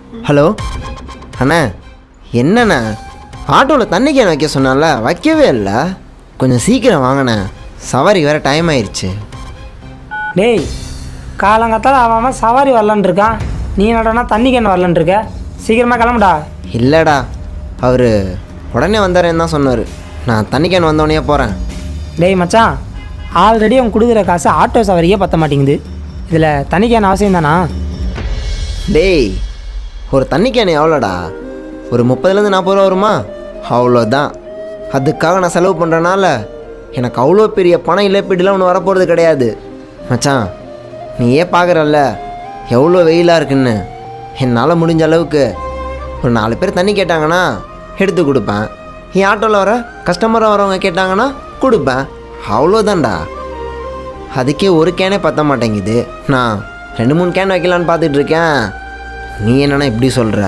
Hello அண்ணா, என்னண்ணா ஆட்டோவில் தண்ணி கேன் வைக்க சொன்னால வைக்கவே இல்லை. கொஞ்சம் சீக்கிரம் வாங்கண்ணே, சவாரி வேறு டைம் ஆயிடுச்சு. டேய், காலங்காத்தால் அவன் சவாரி வரலான் இருக்கான், நீ என்னடா தண்ணி கேன் வரலான் இருக்க? சீக்கிரமாக கிளம்புடா. இல்லைடா, அவர் உடனே வந்தாரேன்னு தான் சொன்னார். நான் தண்ணி கேன் வந்தோடனே போகிறேன். டேய் மச்சான், ஆல்ரெடி அவன் கொடுக்குற காசு ஆட்டோ சவாரியே பற்ற மாட்டேங்குது, இதில் தண்ணி கேன் அவசியம் தானா? டேய், ஒரு தண்ணி கேன் எவ்வளோடா? ஒரு 30-40 ரூபா வருமா? அவ்வளோதான். அதுக்காக நான் செலவு பண்ணுறனால எனக்கு அவ்வளோ பெரிய பணம் இழப்பீடுலாம் ஒன்று வரப்போகிறது கிடையாது. மச்சான், நீயே பார்க்குறல்ல எவ்வளோ வெயிலாக இருக்குன்னு. என்னால் முடிஞ்ச அளவுக்கு ஒரு 4 பேர் தண்ணி கேட்டாங்கன்னா எடுத்து கொடுப்பேன். என் ஆட்டோவில் வர கஸ்டமராக வரவங்க கேட்டாங்கன்னா கொடுப்பேன். அவ்வளோதான்டா. அதுக்கே ஒரு கேனே பற்ற மாட்டேங்குது. நான் 2-3 கேன் வைக்கலான்னு பார்த்துட்ருக்கேன். நீ என்னன்னா இப்படி சொல்கிற?